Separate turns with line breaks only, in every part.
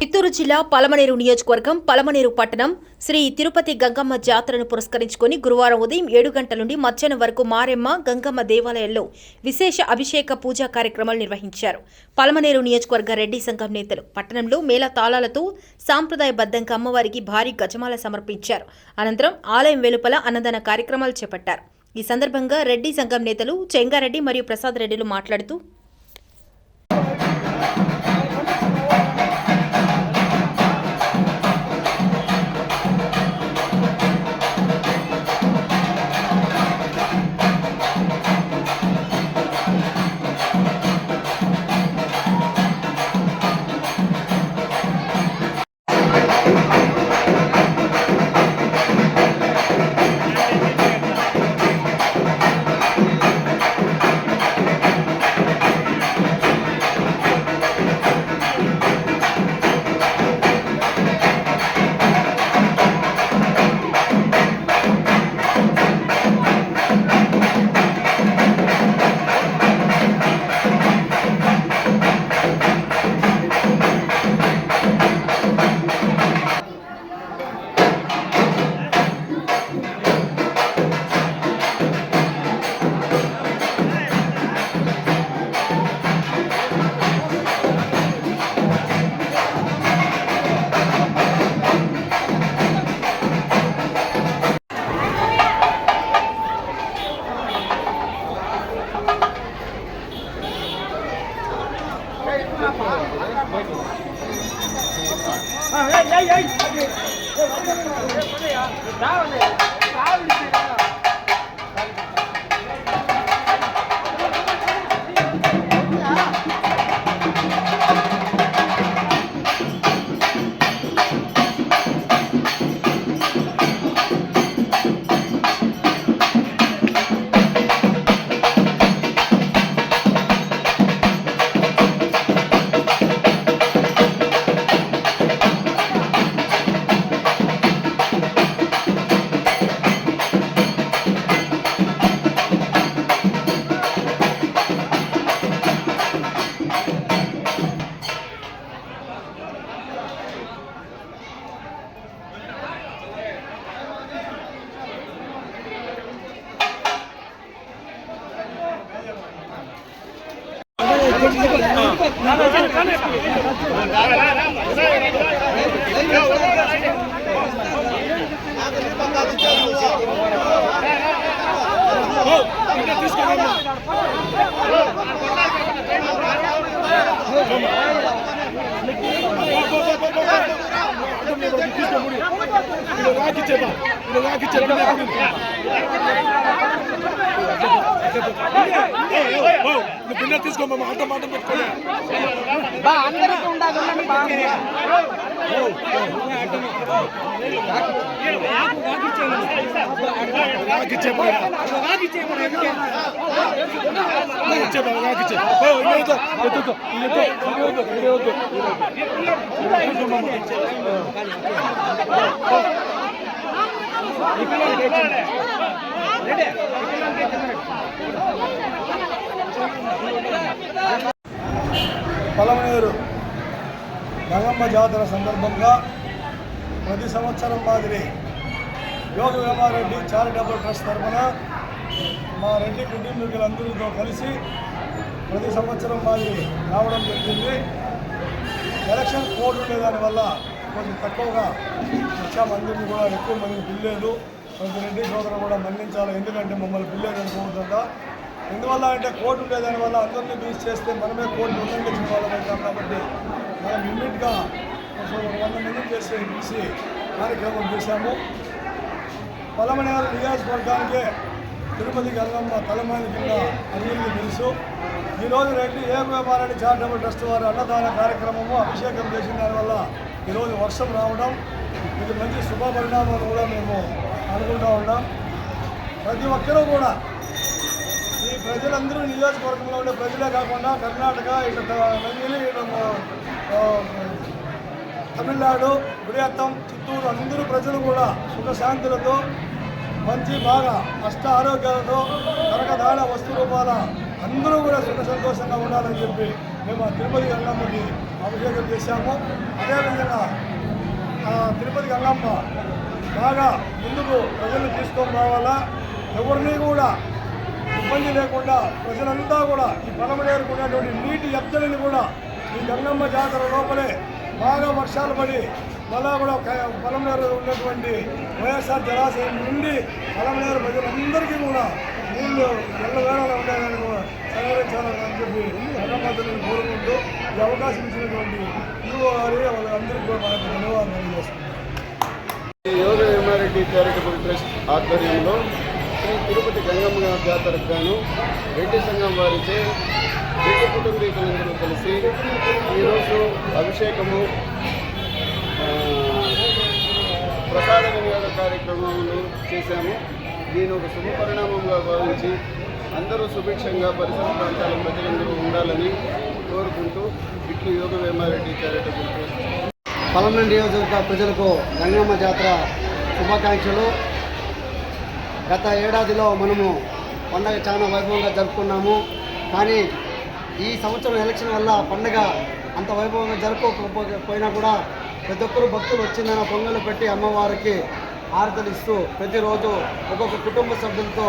చిత్తూరు జిల్లా పలమనేరు నియోజకవర్గం పలమనేరు పట్టణం శ్రీ తిరుపతి గంగమ్మ జాతరను పురస్కరించుకుని గురువారం ఉదయం 7 గంటల నుండి మధ్యాహ్నం వరకు మారెమ్మ గంగమ్మ దేవాలయాల్లో విశేష అభిషేక పూజా కార్యక్రమాలు నిర్వహించారు. పలమనేరు నియోజకవర్గ రెడ్డి సంఘం నేతలు పట్టణంలో మేళ తాళాలతో సాంప్రదాయబద్ధంగా అమ్మవారికి భారీ గజమాల సమర్పించారు. అనంతరం ఆలయం వెలుపల అన్నదాన కార్యక్రమాలు చేపట్టారు. ఈ సందర్భంగా రెడ్డి సంఘం నేతలు చెంగారెడ్డి మరియు ప్రసాద్ రెడ్డిలు మాట్లాడుతూ
తీసుకోమా మాట మాట పెట్టుకోలే పలమనేరు గంగమ్మ జాతర సందర్భంగా ప్రతి సంవత్సరం మాదిరి యోగ వేమారెడ్డి చారిటబుల్ ట్రస్ట్ తరఫున మా రెడ్డి కుటుంబీకులందరితో కలిసి ప్రతి సంవత్సరం మాదిరి రావడం జరిగింది. ఎలక్షన్ కోడ్ ఉండే దానివల్ల కొంచెం తక్కువగా వచ్చామందరినీ కూడా ఎక్కువ మందిని పిల్లేదు. కొంచెం రెడ్డి సోదరులు కూడా మన్నించాలి, ఎందుకంటే మమ్మల్ని పిల్లేదు అనుకోవద్దా. ఎందువల్ల అంటే కోర్టు ఉండే దానివల్ల అందరినీ బీచ్ చేస్తే మనమే కోర్టు ఉల్లంఘించిన వాళ్ళం అవుతాం. కాబట్టి మనం లిమిట్గా 100 మందిని చేసి కార్యక్రమం చేశాము. పలమనేరు నియోజకవర్గానికే తిరుపతి గంగమ్మ తలమాని కింద అభివృద్ధి తెలుసు. ఈరోజు రెడ్డి ఏకవేమారెడ్డి చారిటబుల్ ట్రస్ట్ వారి అన్నదాన కార్యక్రమము అభిషేకం చేసిన దానివల్ల ఈరోజు వర్షం రావడం, ఇది మంచి శుభ పరిణామాలు కూడా మేము అనుకుంటూ ఉన్నాం. ప్రతి ఒక్కరూ కూడా ఈ ప్రజలందరూ నియోజకవర్గంలో ఉండే ప్రజలే కాకుండా కర్ణాటక, ఇట్లా నంగిలి, తమిళనాడు, గుడియత్తం, చిత్తూరు అందరూ ప్రజలు కూడా సుఖశాంతులతో మంచి బాగా అష్ట ఆరోగ్యాలతో కనకదాన వస్తు రూపాల అందరూ కూడా సుఖ సంతోషంగా ఉండాలని చెప్పి మేము ఆ తిరుపతి గంగమ్మకి అభిషేకం చేశాము. అదేవిధంగా తిరుపతి గంగమ్మ బాగా ముందుకు ప్రజలు తీసుకొని రావాలా, ఎవరిని కూడా ఇబ్బంది లేకుండా ప్రజలంతా కూడా ఈ పలమనేరుకు ఉన్నటువంటి నీటి ఎద్దడిని కూడా ఈ గంగమ్మ జాతర లోపలే బాగా వర్షాలు పడి మళ్ళా కూడా పలమనేరు ఉన్నటువంటి వైఎస్ఆర్ జలాశయం నుండి పలమనేరు ప్రజలందరికీ కూడా నీళ్లు ఎల్లవేళలా ఉండేదాన్ని కూడా సహకరించాలని చెప్పి గంగమ్మని కోరుకుంటూ ఈ అవకాశం ఇచ్చినటువంటి ఈవో గారి వాళ్ళందరికీ కూడా మనకు ధన్యవాదాలు తెలియజేస్తున్నాం.
యోగ వేమారెడ్డి చారిటబుల్ ట్రస్ట్ ఆధ్వర్యంలో శ్రీ తిరుపతి గంగమ్మ జాతరకు గాను రెడ్డి సంఘం వారిచే రెడ్డి కుటుంబీకులందరూ కలిసి ఈరోజు అభిషేకము ప్రసాద వినియోగ కార్యక్రమాలు చేశాము. దీని ఒక శుభపరిణామంగా భావించి అందరూ సుభిక్షంగా పరిసర ప్రాంతాల ప్రజలందరూ ఉండాలని కోరుకుంటూ ఇట్లు యోగ వేమారెడ్డి చారిటబుల్ ట్రస్ట్.
పలమనేరు నియోజకవర్గ ప్రజలకు గంగమ్మ జాతర శుభాకాంక్షలు. గత ఏడాదిలో మనము పండగ చాలా వైభవంగా జరుపుకున్నాము. కానీ ఈ సంవత్సరం ఎలక్షన్ వల్ల పండగ అంత వైభవంగా జరుపుకోకపోయినా కూడా ప్రతి ఒక్కరు భక్తులు వచ్చిందన్న పొంగలు పెట్టి అమ్మవారికి హారతలు ఇస్తూ ప్రతిరోజు ఒక్కొక్క కుటుంబ సభ్యులతో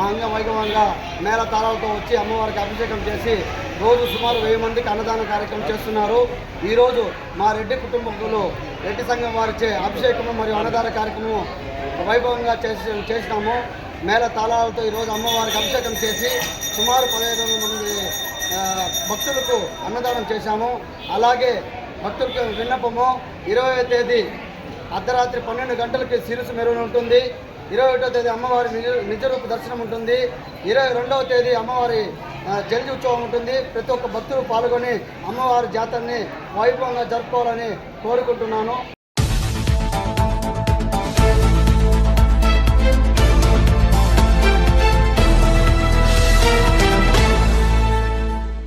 అంగవైభవంగా మేళ తాళాలతో వచ్చి అమ్మవారికి అభిషేకం చేసి రోజు సుమారు 1000 మందికి అన్నదాన కార్యక్రమం చేస్తున్నారు. ఈరోజు మా రెడ్డి కుటుంబకులు రెడ్డి సంఘం వారిచే అభిషేకము మరియు అన్నదాన కార్యక్రమం వైభవంగా చేసినాము. మేళ తాళాలతో ఈరోజు అమ్మవారికి అభిషేకం చేసి సుమారు 1500 మంది భక్తులకు అన్నదానం చేశాము. అలాగే భక్తులకు విన్నపము 20వ తేదీ అర్ధరాత్రి 12 గంటలకి శిరసు మెరుగు ఉంటుంది. 21వ తేదీ అమ్మవారి నిజరూప దర్శనం ఉంటుంది. 22వ తేదీ అమ్మవారి జల్ది ఉత్సవం ఉంటుంది. ప్రతి ఒక్క భక్తులు పాల్గొని అమ్మవారి జాతరని వైభవంగా జరుపుకోవాలని కోరుకుంటున్నాను.